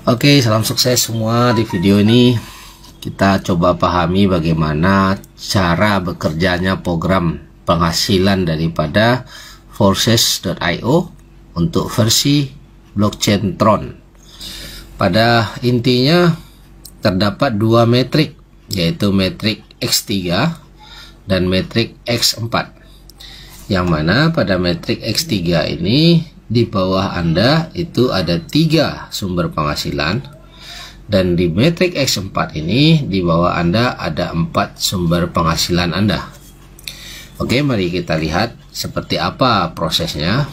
Oke, salam sukses semua. Di video ini kita coba pahami bagaimana cara bekerjanya program penghasilan daripada Forces.io untuk versi blockchain Tron. Pada intinya terdapat dua metrik, yaitu metrik X3 dan metrik X4. Yang mana pada metrik X3 ini di bawah Anda itu ada 3 sumber penghasilan, dan di metrik X4 ini di bawah Anda ada 4 sumber penghasilan Anda. Oke, mari kita lihat seperti apa prosesnya.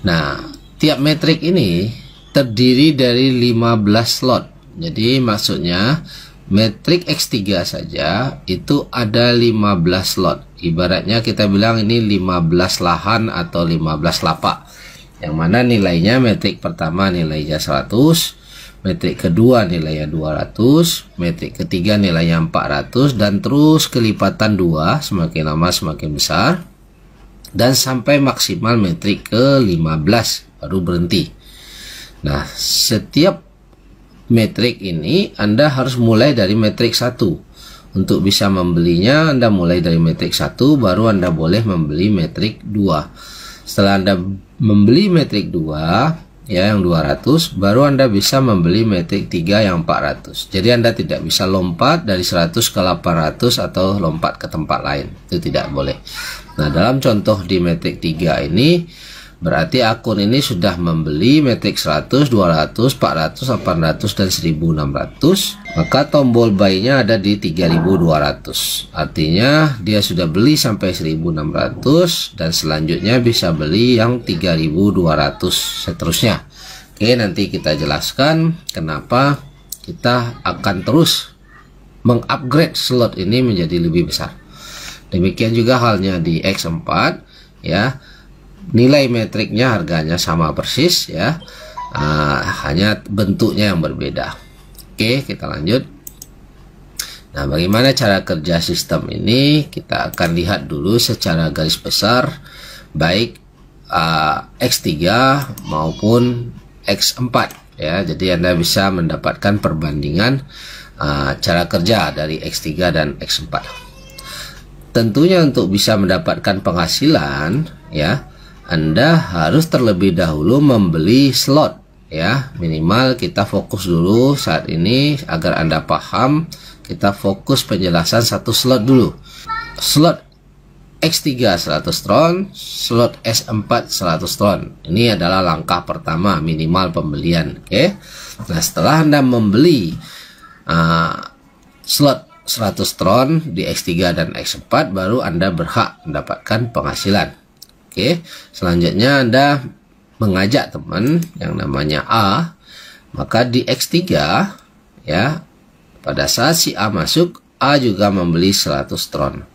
Nah, tiap metrik ini terdiri dari 15 slot. Jadi maksudnya metrik X3 saja itu ada 15 slot. Ibaratnya kita bilang ini 15 lahan atau 15 lapak. Yang mana nilainya metrik pertama nilainya 100, metrik kedua nilainya 200, metrik ketiga nilainya 400, dan terus kelipatan 2, semakin lama semakin besar, dan sampai maksimal metrik ke-15 baru berhenti. Nah, setiap metrik ini Anda harus mulai dari metrik 1. Untuk bisa membelinya Anda mulai dari metrik 1, baru Anda boleh membeli metrik 2. Setelah Anda membeli metrik 2 ya yang 200, baru Anda bisa membeli metrik 3 yang 400. Jadi Anda tidak bisa lompat dari 100 ke 800 atau lompat ke tempat lain. Itu tidak boleh. Nah, dalam contoh di metrik 3 ini berarti akun ini sudah membeli metrik 100, 200, 400, 800, dan 1600. Maka tombol buy-nya ada di 3200. Artinya dia sudah beli sampai 1600 dan selanjutnya bisa beli yang 3200 seterusnya. Oke, nanti kita jelaskan kenapa kita akan terus mengupgrade slot ini menjadi lebih besar. Demikian juga halnya di X4 ya. Nilai metriknya harganya sama persis ya, hanya bentuknya yang berbeda. Oke, kita lanjut. Nah, bagaimana cara kerja sistem ini? Kita akan lihat dulu secara garis besar, baik X3 maupun X4 ya. Jadi Anda bisa mendapatkan perbandingan cara kerja dari X3 dan X4. Tentunya untuk bisa mendapatkan penghasilan ya, Anda harus terlebih dahulu membeli slot ya. Minimal kita fokus dulu saat ini agar Anda paham. Kita fokus penjelasan satu slot dulu. Slot X3 100 Tron, slot S4 100 Tron. Ini adalah langkah pertama minimal pembelian. Oke. Nah, setelah Anda membeli slot 100 Tron di X3 dan X4, baru Anda berhak mendapatkan penghasilan. Oke, selanjutnya Anda mengajak teman yang namanya A, maka di X3 ya, pada saat si A masuk, A juga membeli 100 Tron.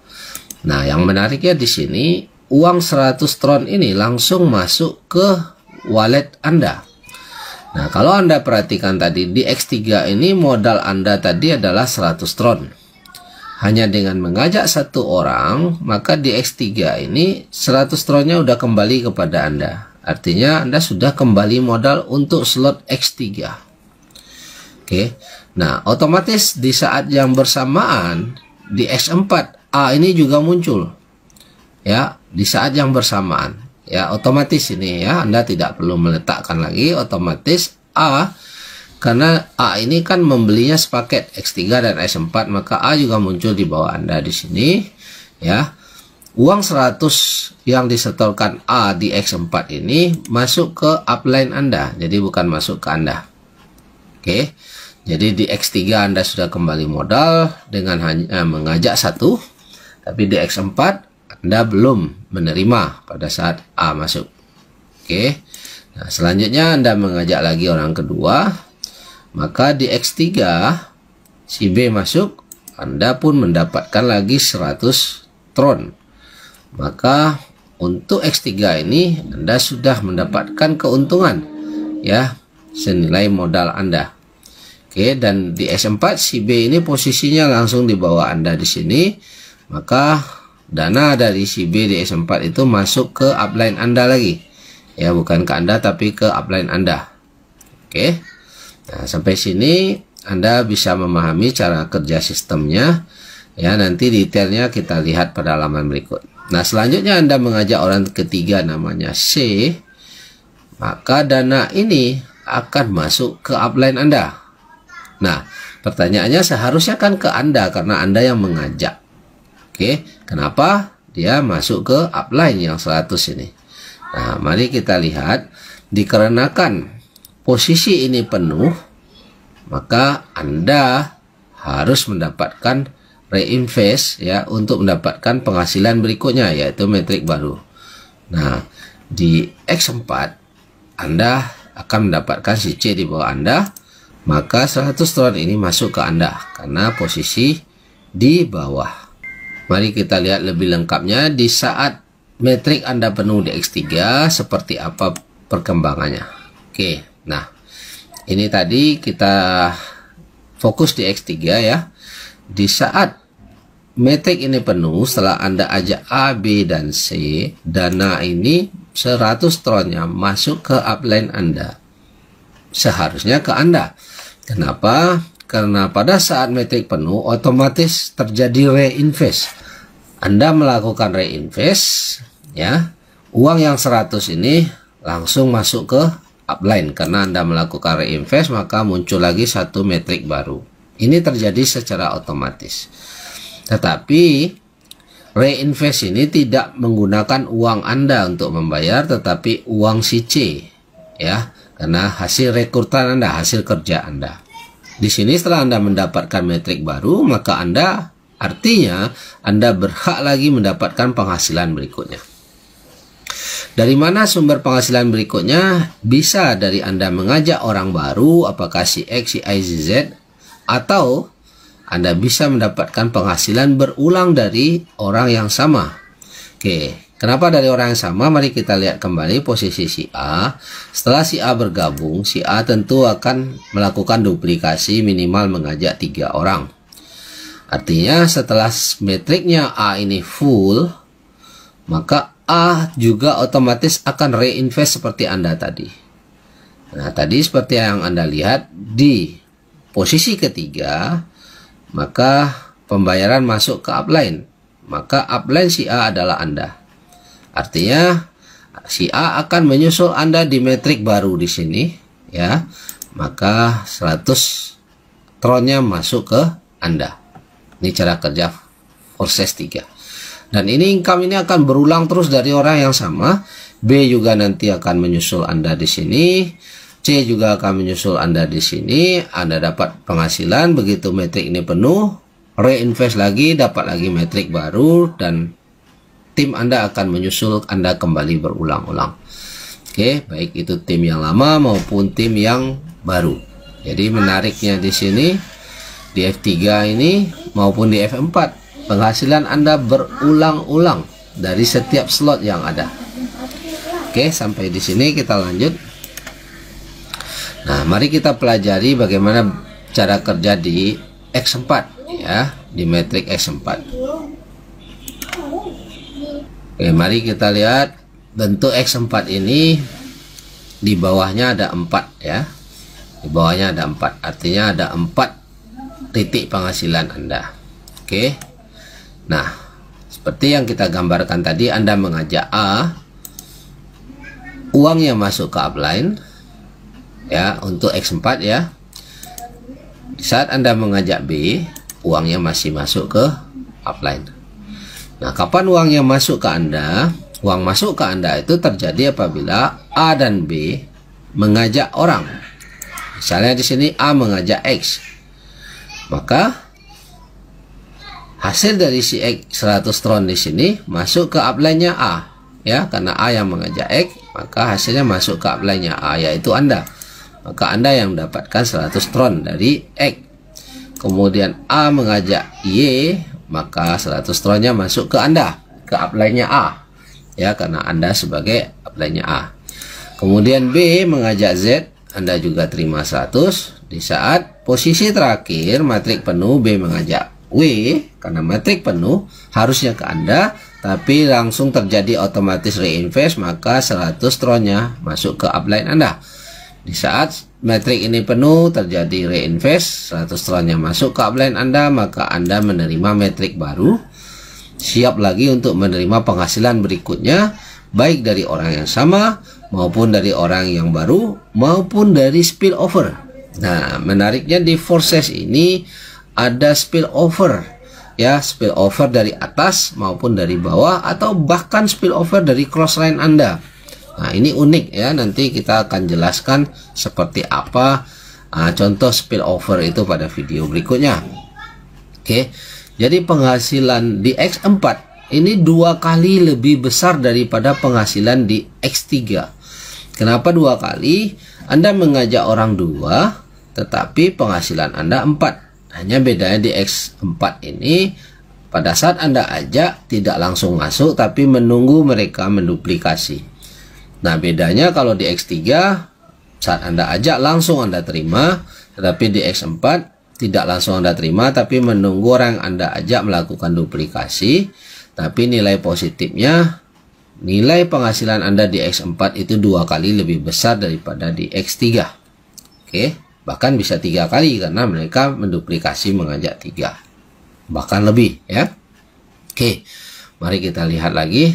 Nah, yang menariknya di sini, uang 100 Tron ini langsung masuk ke wallet Anda. Nah, kalau Anda perhatikan tadi di X3 ini modal Anda tadi adalah 100 Tron. Hanya dengan mengajak satu orang, maka di X3 ini 100 Tronnya udah kembali kepada Anda. Artinya Anda sudah kembali modal untuk slot X3. Oke. Nah, otomatis di saat yang bersamaan di X4 A ini juga muncul. Ya, di saat yang bersamaan. Ya, otomatis ini ya, Anda tidak perlu meletakkan lagi, otomatis A. Karena A ini kan membelinya sepaket X3 dan S4, maka A juga muncul di bawah Anda di sini ya. Uang 100 yang disetorkan A di X4 ini masuk ke upline Anda, jadi bukan masuk ke Anda. Oke. Jadi di X3 Anda sudah kembali modal dengan hanya mengajak satu, tapi di X4 Anda belum menerima pada saat A masuk. Oke. Nah, selanjutnya Anda mengajak lagi orang kedua. Maka di X3 si B masuk, Anda pun mendapatkan lagi 100 Tron. Maka untuk X3 ini Anda sudah mendapatkan keuntungan ya, senilai modal Anda. Oke, dan di S4 si B ini posisinya langsung di bawah Anda di sini. Maka dana dari si B di S4 itu masuk ke upline Anda lagi. Ya, bukan ke Anda tapi ke upline Anda. Oke. Nah, sampai sini Anda bisa memahami cara kerja sistemnya. Ya, nanti detailnya kita lihat pada halaman berikut. Nah, selanjutnya Anda mengajak orang ketiga namanya C, maka dana ini akan masuk ke upline Anda. Nah, pertanyaannya seharusnya kan ke Anda karena Anda yang mengajak. Oke, kenapa dia masuk ke upline yang 100 ini? Nah, mari kita lihat. Dikarenakan posisi ini penuh, maka Anda harus mendapatkan reinvest ya untuk mendapatkan penghasilan berikutnya, yaitu metrik baru. Nah, di X4 Anda akan mendapatkan si C di bawah Anda, maka 100 tron ini masuk ke Anda karena posisi di bawah. Mari kita lihat lebih lengkapnya di saat metrik Anda penuh di X3 seperti apa perkembangannya. Oke, nah ini tadi kita fokus di X3 ya. Di saat metrik ini penuh, setelah Anda ajak A, B, dan C, dana ini 100 tronnya masuk ke upline Anda. Seharusnya ke Anda. Kenapa? Karena pada saat metrik penuh, otomatis terjadi reinvest. Anda melakukan reinvest, ya, uang yang 100 ini langsung masuk ke upline. Karena Anda melakukan reinvest, maka muncul lagi satu metrik baru. Ini terjadi secara otomatis. Tetapi reinvest ini tidak menggunakan uang Anda untuk membayar, tetapi uang si C, ya, karena hasil rekrutan Anda, hasil kerja Anda. Di sini setelah Anda mendapatkan metrik baru, maka artinya Anda berhak lagi mendapatkan penghasilan berikutnya. Dari mana sumber penghasilan berikutnya? Bisa dari Anda mengajak orang baru, apakah si X, si Y, si Z, atau Anda bisa mendapatkan penghasilan berulang dari orang yang sama. Oke, kenapa dari orang yang sama? Mari kita lihat kembali posisi si A. Setelah si A bergabung, si A tentu akan melakukan duplikasi minimal mengajak 3 orang. Artinya setelah metriknya A ini full, maka A juga otomatis akan reinvest seperti Anda tadi. Nah, tadi seperti yang Anda lihat di posisi ketiga, maka pembayaran masuk ke upline. Maka upline si A adalah Anda. Artinya si A akan menyusul Anda di metrik baru di sini, ya. Maka 100 tronnya masuk ke Anda. Ini cara kerja proses 3. Dan ini income ini akan berulang terus dari orang yang sama. B juga nanti akan menyusul Anda di sini. C juga akan menyusul Anda di sini. Anda dapat penghasilan, begitu metrik ini penuh, reinvest lagi, dapat lagi metrik baru, dan tim Anda akan menyusul Anda kembali berulang-ulang. Oke, baik itu tim yang lama maupun tim yang baru. Jadi menariknya di sini, di F3 ini maupun di F4, penghasilan Anda berulang-ulang dari setiap slot yang ada. Oke, sampai di sini kita lanjut. Nah, mari kita pelajari bagaimana cara kerja di X4 ya, di metrik X4. Oke, mari kita lihat bentuk X4 ini. Di bawahnya ada 4 ya. Di bawahnya ada 4. Artinya ada 4 titik penghasilan Anda. Oke. Nah, seperti yang kita gambarkan tadi, Anda mengajak A, uangnya masuk ke upline ya, untuk X4 ya. Di saat Anda mengajak B, uangnya masih masuk ke upline. Nah, kapan uangnya masuk ke Anda? Uang masuk ke Anda itu terjadi apabila A dan B mengajak orang. Misalnya di sini A mengajak X. Maka hasil dari si X 100 tron di sini masuk ke upline-nya A, ya, karena A yang mengajak X, maka hasilnya masuk ke upline-nya A, yaitu Anda. Maka Anda yang mendapatkan 100 tron dari X. Kemudian A mengajak Y, maka 100 tronnya masuk ke Anda, ke upline-nya A, ya, karena Anda sebagai upline-nya A. Kemudian B mengajak Z, Anda juga terima 100. Di saat posisi terakhir matrik penuh, B mengajak W, karena metrik penuh harusnya ke Anda, tapi langsung terjadi otomatis reinvest, maka 100 tronnya masuk ke upline Anda. Di saat metrik ini penuh, terjadi reinvest, 100 tron yang masuk ke upline Anda, maka Anda menerima metrik baru, siap lagi untuk menerima penghasilan berikutnya, baik dari orang yang sama maupun dari orang yang baru maupun dari spillover. Nah, menariknya di Forces ini ada spillover, ya, spillover dari atas maupun dari bawah atau bahkan spillover dari crossline Anda. Nah, ini unik ya, nanti kita akan jelaskan seperti apa contoh spillover itu pada video berikutnya. Oke, jadi penghasilan di X4 ini 2 kali lebih besar daripada penghasilan di X3. Kenapa 2 kali? Anda mengajak orang 2, tetapi penghasilan Anda 4. Hanya bedanya di X4 ini, pada saat Anda ajak tidak langsung masuk, tapi menunggu mereka menduplikasi. Nah, bedanya kalau di X3, saat Anda ajak langsung Anda terima, tetapi di X4 tidak langsung Anda terima, tapi menunggu orang yang Anda ajak melakukan duplikasi. Tapi nilai positifnya, nilai penghasilan Anda di X4 itu 2 kali lebih besar daripada di X3. Oke, bahkan bisa 3 kali karena mereka menduplikasi mengajak 3. Bahkan lebih ya. Oke, mari kita lihat lagi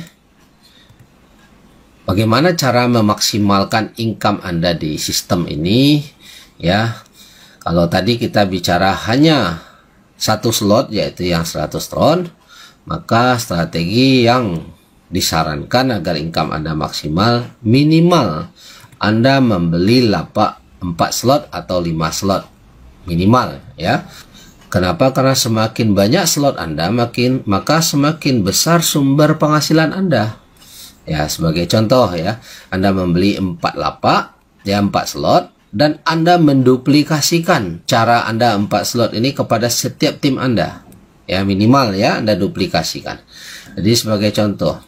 bagaimana cara memaksimalkan income Anda di sistem ini ya. Kalau tadi kita bicara hanya 1 slot yaitu yang 100 tron, maka strategi yang disarankan agar income Anda maksimal, minimal Anda membeli lapak 4 slot atau 5 slot minimal ya. Kenapa? Karena semakin banyak slot Anda, maka semakin besar sumber penghasilan Anda. Ya, sebagai contoh ya, Anda membeli 4 lapak, ya 4 slot, dan Anda menduplikasikan cara Anda 4 slot ini kepada setiap tim Anda. Ya, minimal ya, Anda duplikasikan. Jadi sebagai contoh,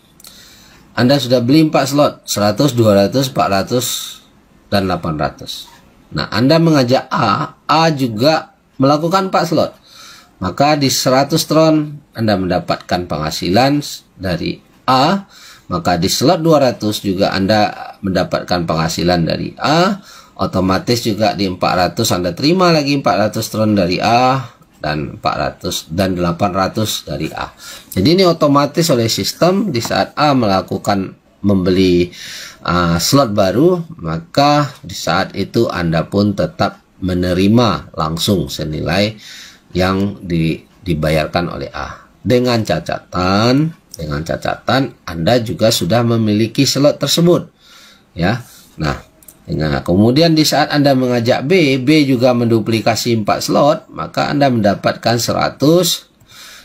Anda sudah beli 4 slot, 100, 200, 400, dan 800. Nah, Anda mengajak A juga melakukan 4 slot. Maka di 100 tron Anda mendapatkan penghasilan dari A, maka di slot 200 juga Anda mendapatkan penghasilan dari A. Otomatis juga di 400 Anda terima lagi 400 tron dari A, dan 400 dan 800 dari A. Jadi ini otomatis oleh sistem di saat A melakukan membeli slot baru, maka di saat itu Anda pun tetap menerima langsung senilai yang dibayarkan oleh A. Dengan catatan Anda juga sudah memiliki slot tersebut ya. Nah, kemudian di saat Anda mengajak B juga menduplikasi 4 slot, maka Anda mendapatkan 100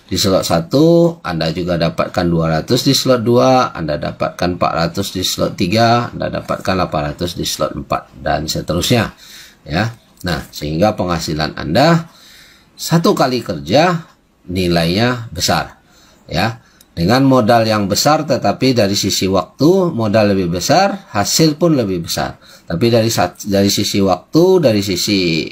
di slot 1, Anda juga dapatkan 200 di slot 2, Anda dapatkan 400 di slot 3, Anda dapatkan 800 di slot 4, dan seterusnya ya. Nah, sehingga penghasilan Anda 1 kali kerja nilainya besar ya. Dengan modal yang besar, tetapi dari sisi waktu modal lebih besar, hasil pun lebih besar. Tapi dari sisi waktu, dari sisi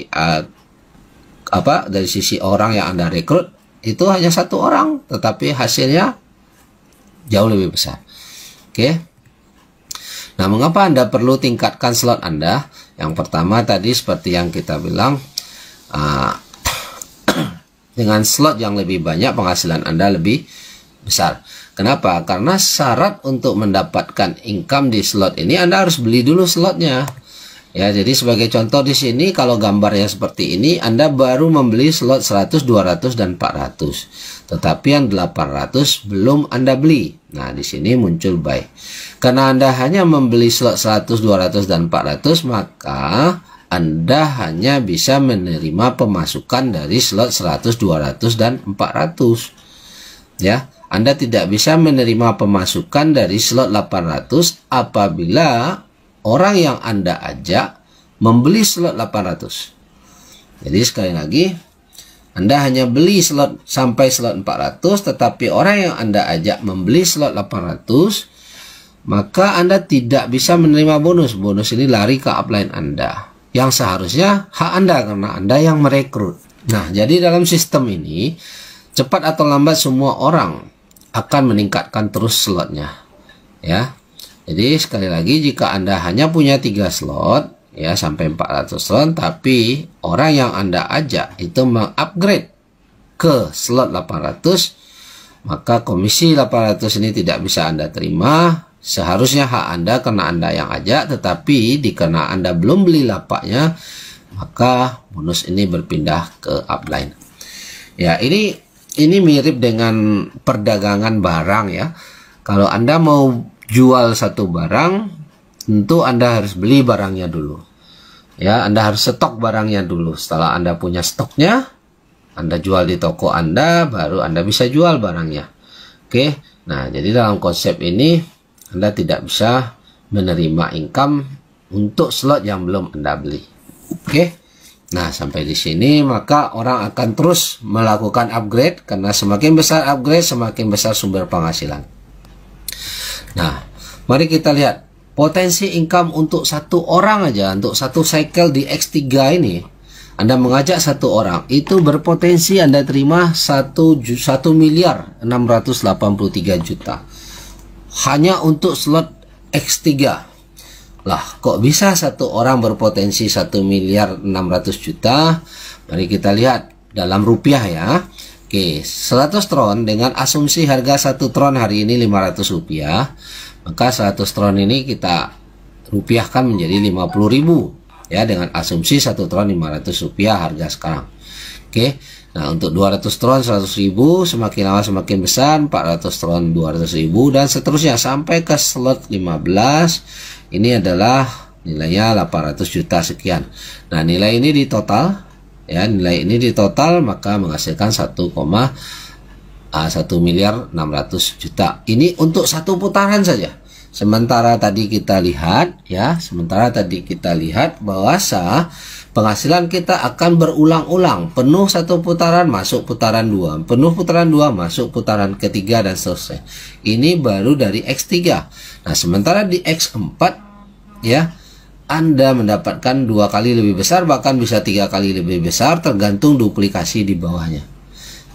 dari sisi orang yang Anda rekrut, itu hanya 1 orang, tetapi hasilnya jauh lebih besar. Oke. Nah, mengapa Anda perlu tingkatkan slot Anda? Yang pertama tadi seperti yang kita bilang, dengan slot yang lebih banyak penghasilan Anda lebih besar. Kenapa? Karena syarat untuk mendapatkan income di slot ini Anda harus beli dulu slotnya. Ya, jadi sebagai contoh di sini kalau gambarnya seperti ini, Anda baru membeli slot 100, 200 dan 400. Tetapi yang 800 belum Anda beli. Nah, di sini muncul buy. Karena Anda hanya membeli slot 100, 200 dan 400, maka Anda hanya bisa menerima pemasukan dari slot 100, 200 dan 400. Ya. Anda tidak bisa menerima pemasukan dari slot 800 apabila orang yang Anda ajak membeli slot 800. Jadi sekali lagi, Anda hanya beli slot sampai slot 400, tetapi orang yang Anda ajak membeli slot 800, maka Anda tidak bisa menerima bonus. Bonus ini lari ke upline Anda, yang seharusnya hak Anda karena Anda yang merekrut. Nah, jadi dalam sistem ini, cepat atau lambat semua orang akan meningkatkan terus slotnya ya. Jadi sekali lagi, jika Anda hanya punya 3 slot ya sampai 400 tron, tapi orang yang Anda ajak itu mengupgrade ke slot 800, maka komisi 800 ini tidak bisa Anda terima. Seharusnya hak Anda karena Anda yang ajak, tetapi dikena Anda belum beli lapaknya, maka bonus ini berpindah ke upline. Ya, ini mirip dengan perdagangan barang ya. Kalau Anda mau jual satu barang, tentu Anda harus beli barangnya dulu. Ya, Anda harus stok barangnya dulu. Setelah Anda punya stoknya, Anda jual di toko Anda, baru Anda bisa jual barangnya. Oke. Nah, jadi dalam konsep ini Anda tidak bisa menerima income untuk slot yang belum Anda beli. Oke. Nah, sampai di sini maka orang akan terus melakukan upgrade, karena semakin besar upgrade, semakin besar sumber penghasilan. Nah, mari kita lihat potensi income untuk satu orang aja, untuk satu cycle di X3 ini. Anda mengajak satu orang, itu berpotensi Anda terima 1.683 juta. Hanya untuk slot X3. Lah, kok bisa satu orang berpotensi 1.600.000.000? Mari kita lihat dalam rupiah ya. Oke, 100 tron dengan asumsi harga 1 tron hari ini 500 rupiah. Maka 100 tron ini kita rupiahkan menjadi 50.000 ya, dengan asumsi 1 tron 500 rupiah harga sekarang. Oke. Nah, untuk 200 tron 100.000, semakin lama semakin besar, 400 tron 200.000 dan seterusnya sampai ke slot 15. Ini adalah nilainya 800 juta sekian. Nah, nilai ini di total ya, nilai ini di total maka menghasilkan 1,6 miliar 600 juta. Ini untuk satu putaran saja. Sementara tadi kita lihat ya, bahwa penghasilan kita akan berulang-ulang. Penuh satu putaran, masuk putaran 2. Penuh putaran 2, masuk putaran ketiga dan seterusnya. Ini baru dari X3. Nah, sementara di X4 ya, Anda mendapatkan 2 kali lebih besar, bahkan bisa 3 kali lebih besar, tergantung duplikasi di bawahnya.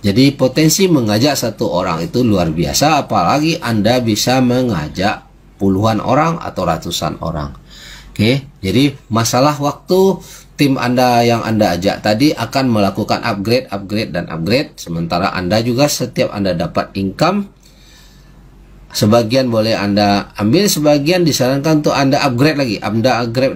Jadi potensi mengajak satu orang itu luar biasa, apalagi Anda bisa mengajak puluhan orang atau ratusan orang. Oke, jadi masalah waktu tim Anda yang Anda ajak tadi akan melakukan upgrade, sementara Anda juga setiap Anda dapat income, sebagian boleh Anda ambil, sebagian disarankan untuk Anda upgrade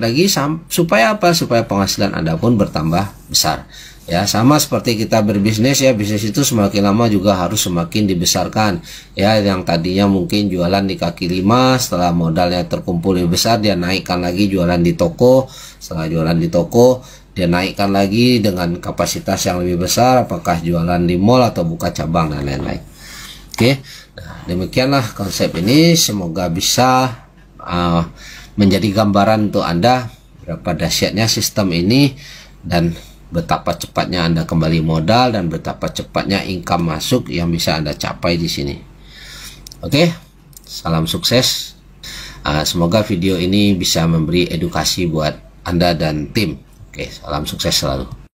lagi. Supaya apa? Supaya penghasilan Anda pun bertambah besar. Ya, sama seperti kita berbisnis ya, bisnis itu semakin lama juga harus semakin dibesarkan. Ya, yang tadinya mungkin jualan di kaki 5, setelah modalnya terkumpul lebih besar, dia naikkan lagi jualan di toko. Setelah jualan di toko, dia naikkan lagi dengan kapasitas yang lebih besar, apakah jualan di mall atau buka cabang dan lain-lain. Oke. Nah, demikianlah konsep ini, semoga bisa menjadi gambaran untuk Anda berapa dahsyatnya sistem ini dan betapa cepatnya Anda kembali modal dan betapa cepatnya income masuk yang bisa Anda capai di sini. Oke, salam sukses. Semoga video ini bisa memberi edukasi buat Anda dan tim. Oke, salam sukses selalu.